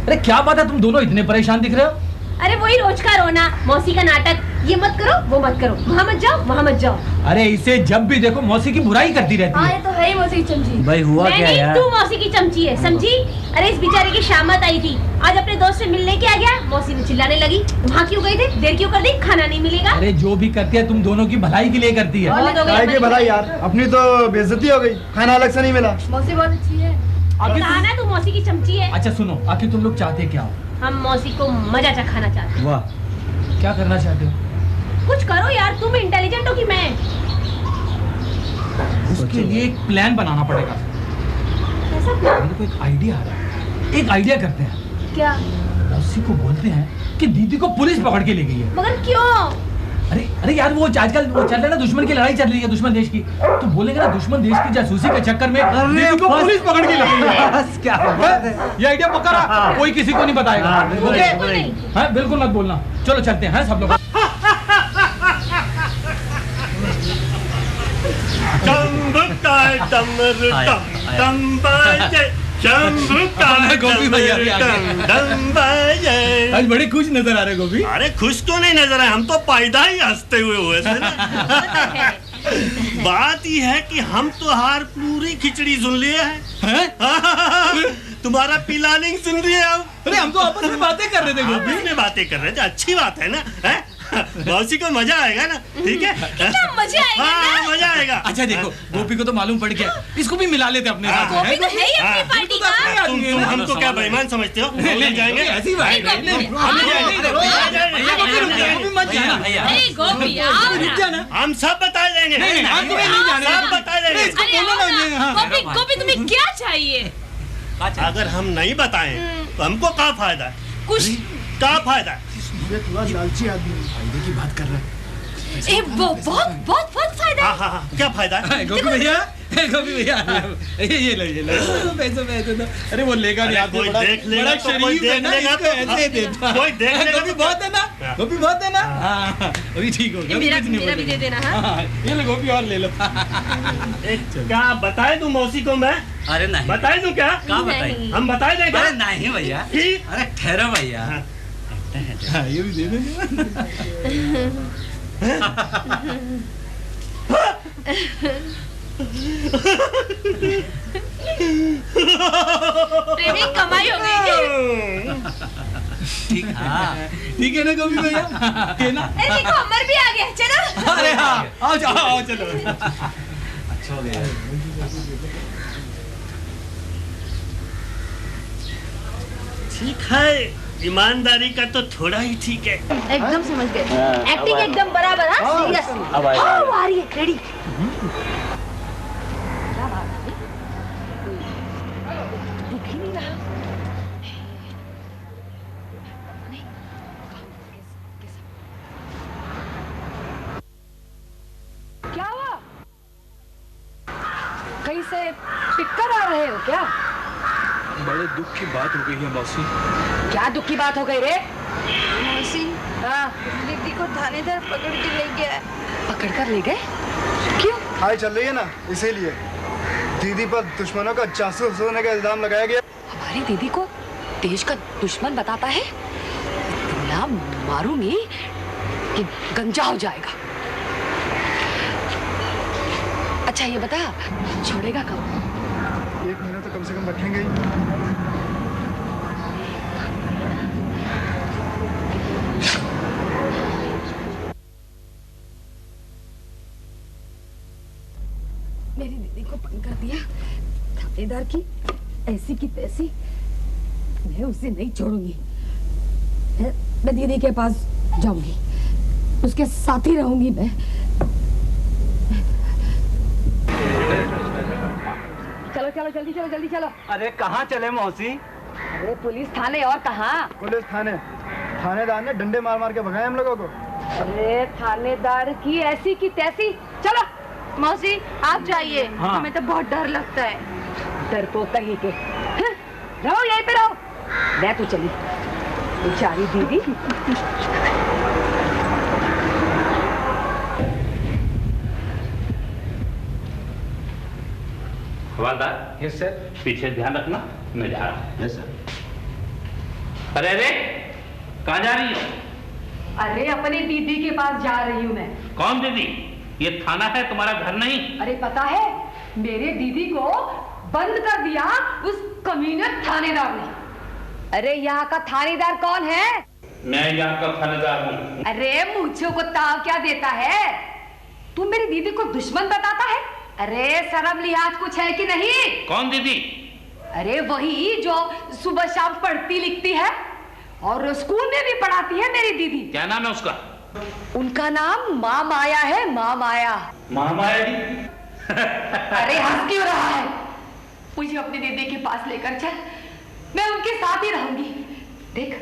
अरे क्या बात है, तुम दोनों इतने परेशान दिख रहे हो? अरे वही रोज का रोना, मौसी का नाटक, ये मत करो वो मत करो, वहाँ मत जाओ वहाँ मत जाओ। अरे इसे जब भी देखो मौसी की बुराई करती रहती है। हाँ ये तो है ही मौसी की चमची। भाई हुआ क्या यार? तू मौसी की चमची है, समझी? अरे इस बेचारे की शामत आई थी, आज अपने दोस्त से मिलने के आ गया, मौसी ने चिल्लाने लगी, वहाँ क्यों गई थे, देर क्यों कर दी, खाना नहीं मिलेगा। अरे जो भी करती है तुम दोनों की भलाई के लिए करती है। भलाई यार, अपनी तो बेइज्जती हो गई, खाना अलग से नहीं मिला। मौसी बहुत अच्छी है। ना तू मौसी की चमची है। अच्छा सुनो, आखिर तुम लोग चाहते क्या हो? हम मौसी को मजा चखाना चाहते हैं। वाह, क्या करना चाहते हो? कुछ करो यार, तुम इंटेलिजेंट हो कि मैं? उसके लिए एक प्लान बनाना पड़ेगा। ऐसा क्या? मेरे को एक आइडिया आ रहा है। एक आइडिया करते हैं। क्या? मौसी को बोलते हैं कि दीदी को पुलिस पकड़ के ले गई है। मगर क्यों? अरे अरे यार, वो आजकल वो चल रहा है ना, दुश्मन की लड़ाई चल रही है, दुश्मन देश की। तो बोलेंगे ना दुश्मन देश की जासूसी के चक्कर में दीदी को पुलिस पकड़ के ले गई है। क्या बात है? ये आइडिया पक्का रहा, कोई किसी को नहीं बताएगा। ओके? हाँ बिल्कुल मत बोलना। चलो चलते हैं सब लोग। गोपी भैया आज बड़े खुश नजर आ रहे गोपी। अरे खुश क्यों नहीं नजर आए, हम तो पैदा ही हंसते हुए थे ना। बात ये है कि हम तो हार पूरी खिचड़ी सुन लिए हैं। तुम्हारा प्लानिंग सुन रहे हो। अरे हम तो आपस में बातें कर रहे थे गोपी। आपस में बातें कर रहे थे, अच्छी बात है ना। मौसी को मजा आएगा ना, ठीक है? मजा आएगा हाँ, मजा आएगा। अच्छा देखो गोपी को तो मालूम पड़ गया, इसको भी मिला लेते अपने साथ। गोपी तो है ही अपनी पार्टी का। तुम हमको क्या बेईमान समझते हो? ले जाएंगे ऐसी बात नहीं। हम सब बता देंगे, सब बता देंगे। गोपी तुम्हें क्या चाहिए? अगर हम नहीं बताएं तो हमको क्या फायदा है? कुछ क्या फायदा है? थोड़ा लालची आदमी फायदे की बात कर रहा है। वो बहुत फायदा है। हाँ, क्या फायदा है? गोपी भैया ये लो पैसे दो। अरे वो लेगा नहीं, कोई देख लेगा तो कोई देख लेगा तो ऐसे देता। कोई देख लेगा। गोपी बहुत है ना, गोपी बहुत है ना। अभी ठीक हो गया, मेरा भी दे देना। ये लो गोपी और ले लो। क्या बताए तू मौसी को? मैं अरे नहीं बताए तू क्या बताए? हम बताए देंगे। अरे नहीं भैया, अरे ठहरो भैया। ये भी दे देंगे। ट्रेनिंग कमाई हो गई। ठीक है ना गोपी भैया, है ना? अरे देखो अमर भी आ गया, चलो। अरे हाँ, आओ चलो। अच्छा हो गया। ठीक है, ईमानदारी का तो थोड़ा ही ठीक है। एकदम समझ गए, एक्टिंग एकदम बराबर। सीरियस अब आ रही है। रेडी? दिख ही नहीं रहा। क्या हुआ? कहीं से पिक्कर आ रहे हो क्या? बड़े दुख की बात हो गई है मौसी। क्या दुख की बात हो गई रे? मौसी, दीदी को थानेदार पकड़ के ले गया है। पकड़ कर ले गए? क्यों? हाय चल रही है ना, इसीलिए दीदी पर दुश्मनों का जासूस होने का इल्जाम लगाया गया। हमारी दीदी को देश का दुश्मन बताता है? इतना मारूंगी कि गंजा हो जाएगा। अच्छा ये बता, छोड़ेगा कब? 1 महीना तो कम से कम रखेंगे ही। मेरी दीदी को बंद कर दिया थानेदार की ऐसी की तैसी। मैं उसे नहीं छोड़ूंगी। मैं दीदी के पास जाऊंगी, उसके साथ ही रहूंगी मैं। चलो जल्दी चलो। अरे कहाँ चले मौसी? अरे पुलिस थाने। और कहाँ? पुलिस थाने। थानेदार ने डंडे मार मार के भगाए हम लोगों को। अरे थानेदार की ऐसी की तैसी। चलो मौसी आप जाइए। हाँ। हमें तो बहुत डर लगता है। डरपोक कहीं के। रहो यहीं पे रहो। मैं तो चली बेचारी दीदी। हवलदार। Yes sir. पीछे ध्यान रखना, मैं जा रहा हूँ। Yes sir. अरे कहाँ जा रही हो? अरे अपनी दीदी के पास जा रही हूँ मैं। कौन दीदी? ये थाना है, तुम्हारा घर नहीं। अरे पता है, मेरे दीदी को बंद कर दिया उस कमीने थानेदार ने। अरे यहाँ का थानेदार कौन है? मैं यहाँ का थानेदार हूँ। अरे मूंछों को ताव क्या देता है? तू मेरी दीदी को दुश्मन बताता है? अरे शर्म लिहाज कुछ है कि नहीं? कौन दीदी? अरे वही जो सुबह शाम पढ़ती लिखती है और स्कूल में भी पढ़ाती है मेरी दीदी। क्या नाम है उसका? उनका नाम माँ माया है, माँ माया। माँ माया जी? अरे हंस क्यों रहा है? मुझे अपनी दीदी के पास लेकर चल, मैं उनके साथ ही रहूंगी। देख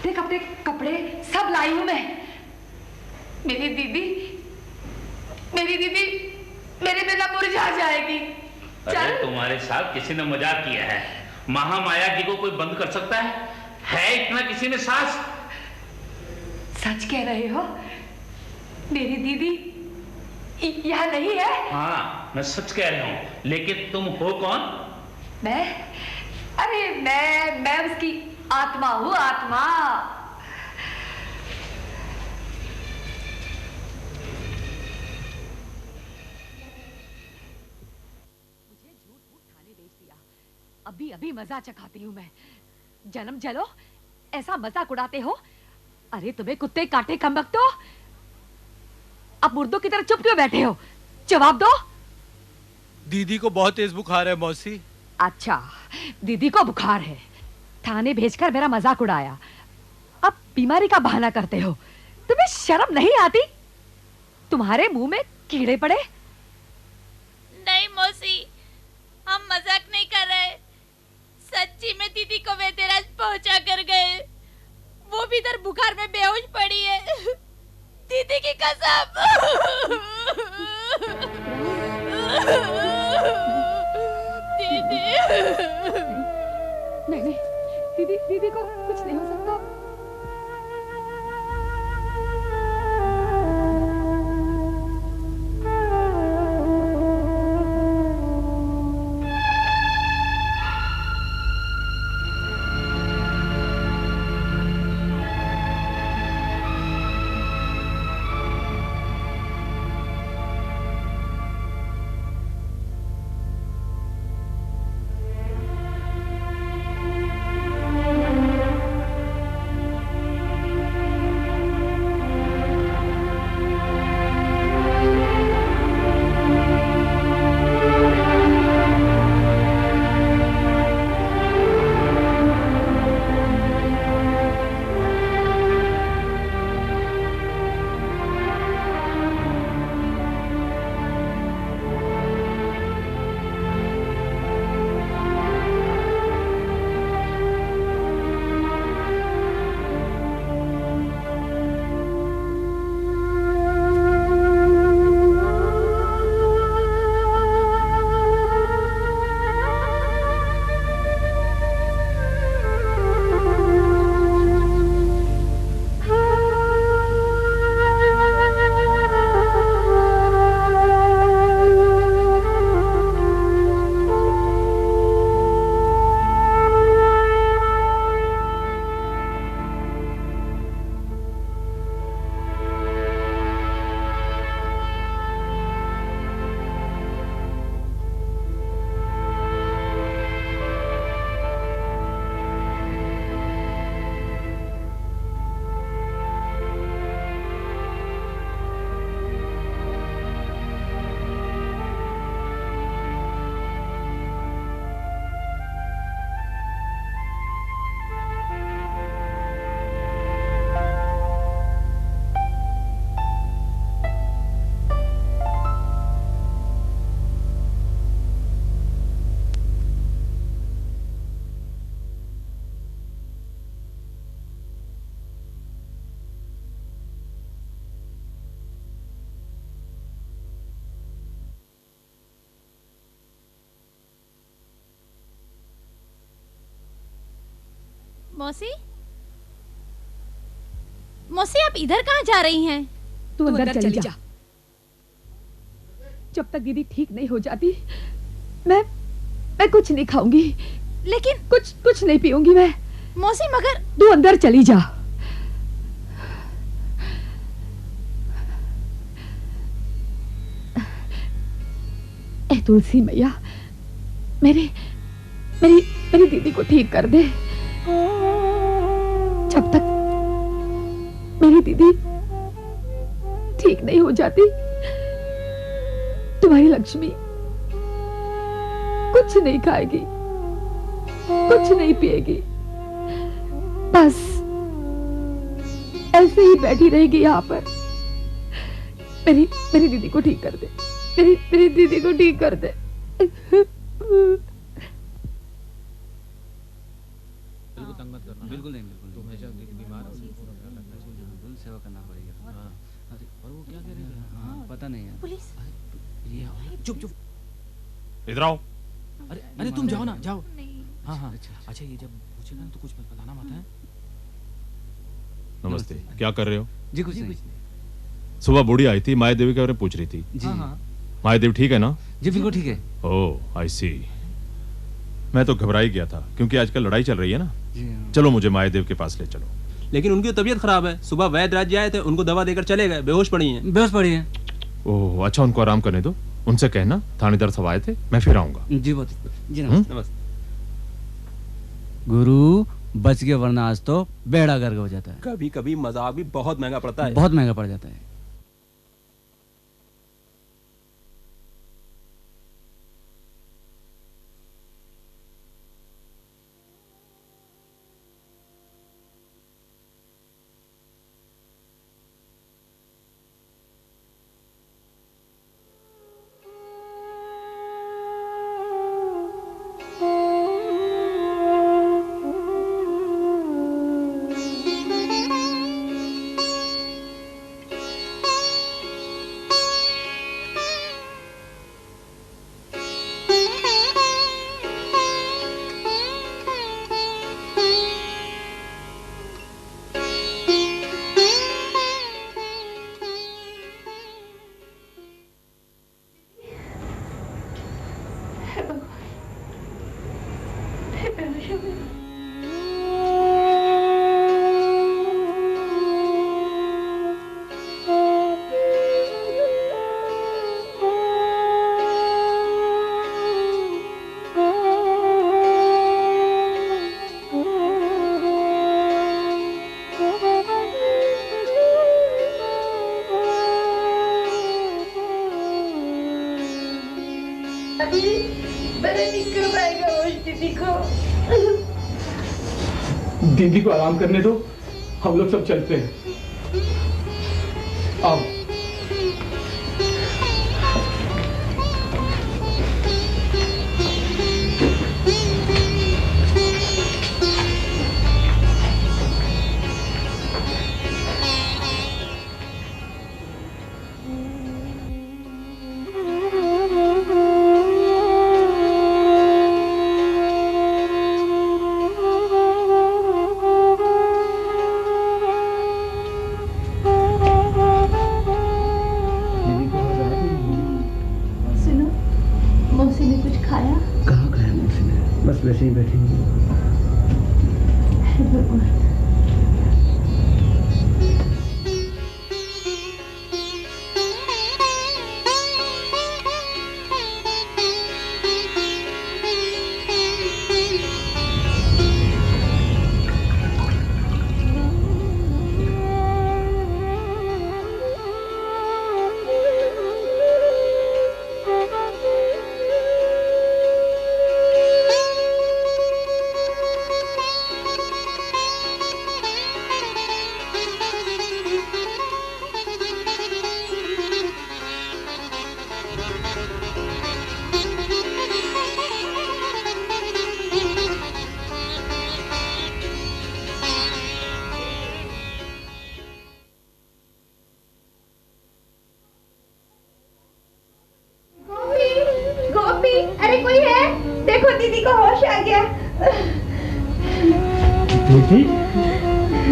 देख अपने कपड़े सब लाई हूं मैं। मेरी दीदी मेरे बिना मुरझा जाएगी। अरे तुम्हारे साथ किसी ने मजाक किया है। महामाया जी को कोई बंद कर सकता है? है इतना किसी में साहस? सच कह रहे हो? मेरी दीदी यहाँ नहीं है? हाँ मैं सच कह रहा हूँ, लेकिन तुम हो कौन? अरे मैं उसकी आत्मा हूँ, आत्मा। मुझे झूठ मूठ थाने भेज दिया। अभी अभी मजा चखाती हूँ मैं। जन्म जलो, ऐसा मजाक उड़ाते हो? अरे तुम्हें कुत्ते काटे कम वक्त हो। अब मुर्दों की तरह चुप क्यों बैठे हो? जवाब दो। दीदी को बहुत तेज बुखार है मौसी। अच्छा, दीदी को बुखार है, थाने भेजकर मेरा मजाक उड़ाया। अब बीमारी का बहाना करते हो। तुम्हें शर्म नहीं आती? तुम्हारे मुंह में कीड़े पड़े? नहीं मौसी, हम मजाक नहीं कर रहे। सच्ची में दीदी को वैद्यराज पहुंचा कर गए। वो भी इधर बुखार में बेहोश पड़ी है। दीदी की कसम। दीदी। नहीं, दीदी को कुछ नहीं हो सकता। मौसी, मौसी आप इधर कहाँ जा रही हैं? तू अंदर चली जा। जब तक दीदी ठीक नहीं हो जाती मैं कुछ नहीं खाऊंगी। लेकिन कुछ नहीं पीऊंगी मैं। मौसी मगर तू अंदर चली जा। ए तुलसी मैया, मेरी दीदी को ठीक कर दे। जब तक मेरी दीदी ठीक नहीं हो जाती तुम्हारी लक्ष्मी कुछ नहीं खाएगी, कुछ नहीं पिएगी, बस ऐसे ही बैठी रहेगी यहाँ पर। मेरी दीदी को ठीक कर दे, मेरी दीदी को ठीक कर दे। बिल्कुल नहीं, तुम हमेशा बीमार हो, बिल्कुल सेवा करना पड़ेगा। हाँ, और वो क्या कह रही है? हाँ, पता नहीं है। पुलिस ये चुप। इधर आओ। अरे तुम जाओ ना, जाओ। हाँ। अच्छा ये जब पूछेगा ना तो कुछ बताना मत है। नमस्ते, क्या कर रहे हो? जी कुछ नहीं। सुबह बूढ़ी आई थी, माया देवी के बारे में पूछ रही थी। जी। माया देवी ठीक है ना? जी बिल्कुल ठीक है। ओह आई सी। मैं तो घबरा ही गया था क्योंकि आजकल लड़ाई चल रही है ना। चलो मुझे मायादेव के पास ले चलो। लेकिन उनकी तबीयत खराब है। सुबह वैद्य राज्य आए थे, उनको दवा देकर चले गए। बेहोश पड़ी हैं। बेहोश पड़ी है। ओह अच्छा, उनको आराम करने दो। उनसे कहना थानेदार साहब आए थे, मैं फिर आऊंगा। जी जी नमस्ते। गुरु बच गए, वरना आज तो बेड़ा गर्क हो जाता है। कभी कभी मजाक भी बहुत महंगा पड़ता है। बहुत महंगा पड़ जाता है। दीदी को आराम करने दो, हम लोग सब चलते हैं। आओ। वैसे ही बैठी हुई।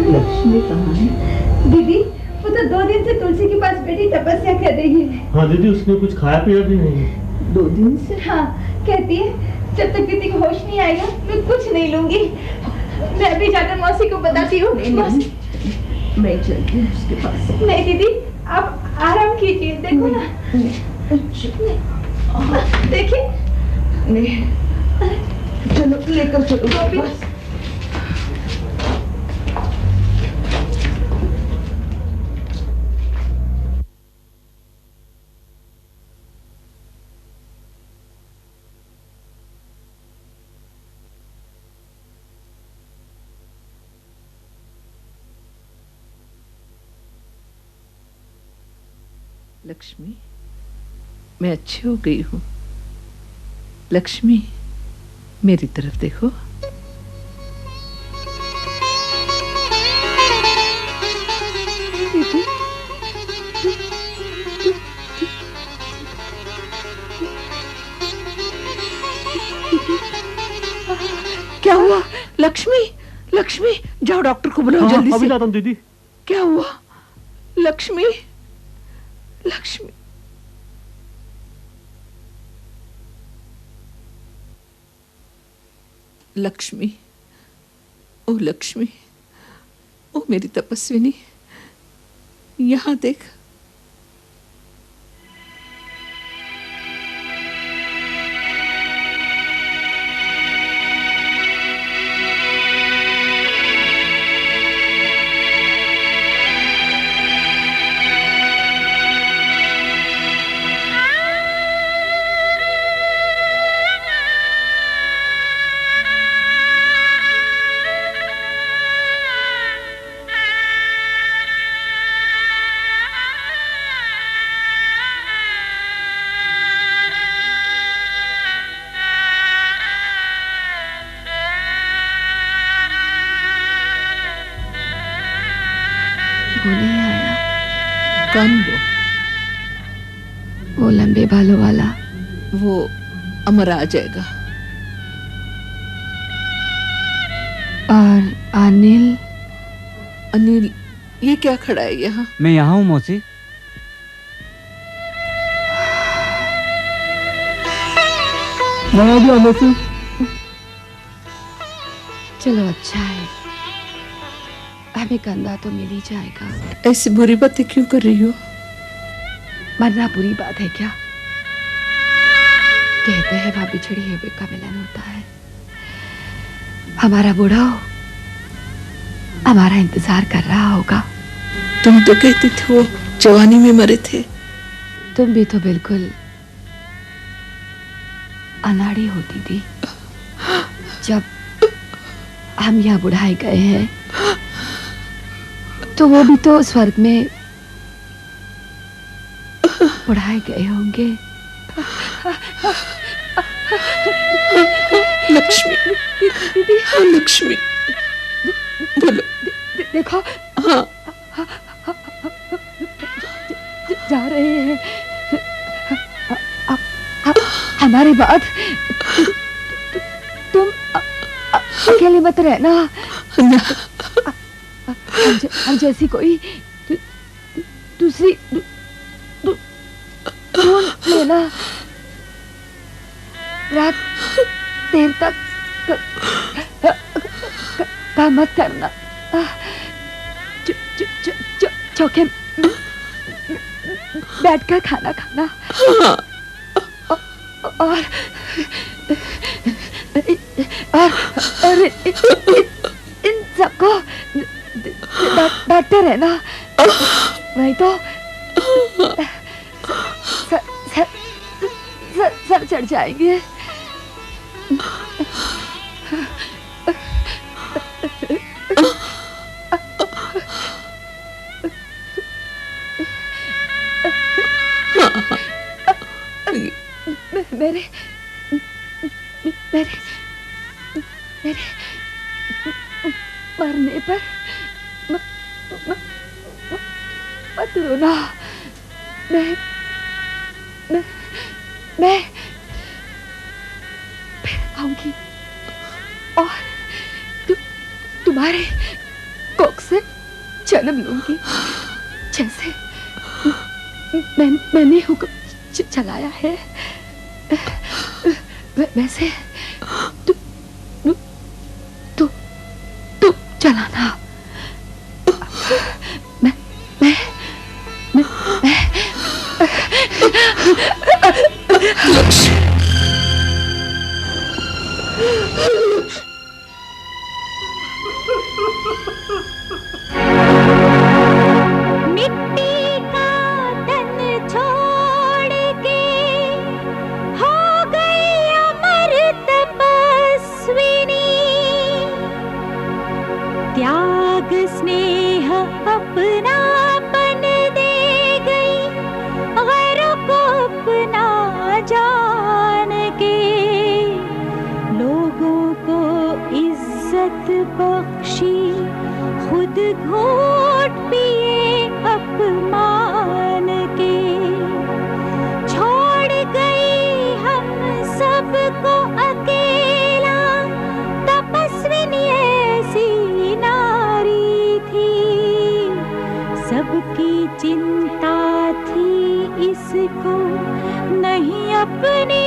लक्ष्मी कहाँ है? दीदी वो तो 2 दिन से तुलसी के पास बैठी तपस्या कर रही है। हाँ दीदी, उसने कुछ खाया पिया भी नहीं। 2 दिन से? हाँ, कहती है जब तक दीदी को होश नहीं आएगा मैं कुछ नहीं लूंगी। मैं अभी जाकर मौसी को बताती हूँ। मैं चलती हूँ उसके पास। नहीं दीदी, आप आराम कीजिए, देखो ना। देखिए, चलो लेकर चलो। लक्ष्मी, मैं अच्छी हो गई हूँ। लक्ष्मी, मेरी तरफ देखो। क्या हुआ? लक्ष्मी, लक्ष्मी, जाओ डॉक्टर को बुलाओ जल्दी से। अभी जाता हूँ दीदी। क्या हुआ? लक्ष्मी, लक्ष्मी। लक्ष्मी, ओ लक्ष्मी, ओ मेरी तपस्विनी, यहाँ देख। कौन वो लंबे बालों वाला? वो अमर आ जाएगा। और अनिल? अनिल ये क्या खड़ा है यहाँ? मैं यहाँ हूँ मौसी। मौसी। चलो अच्छा है, हमें कंधा तो मिल ही जाएगा। ऐसी बुरी बातें क्यों कर रही हो? मरना बुरी बात है क्या? कहते हैं वहां बिछड़ी हुई का मिलन होता है। हमारा बूढ़ा हमारा इंतजार कर रहा होगा। तुम तो कहती थी वो जवानी में मरे थे। तुम भी तो बिल्कुल अनाड़ी होती थी जब हम यहाँ बुढ़ाए गए हैं। तो वो भी तो स्वर्ग में बुढ़ाए गए होंगे। लक्ष्मी, लक्ष्मी बोलो। देखो हाँ, जा रहे हैं। हमारे बाद तुम अकेले मत रहना। हम जैसी कोई दूसरी ढूंढ लेना। रात देर तक काम मत करना। चौके बैठकर खाना खाना। और इन सबको डांटते रहना, नहीं तो सर चढ़ जाएंगे। मेरे मरने पर मत रोना। मैं फिर आऊंगी और तुम्हारे कोख से जन्म लूंगी, जैसे मैंने हुक्म चलाया है वैसे तू चलाना। मिट्टी का तन छोड़ के हो गई अमर तपस्विनी। त्याग स्नेह अपनापन दे गई गैरों को अपना जान के। लोगों को इज्जत बख्शी खुद घूट पिए अपमान के। छोड़ गई हम सबको अकेला, तपस्विनी ऐसी नारी थी। सबकी चिंता थी इसको नहीं अपनी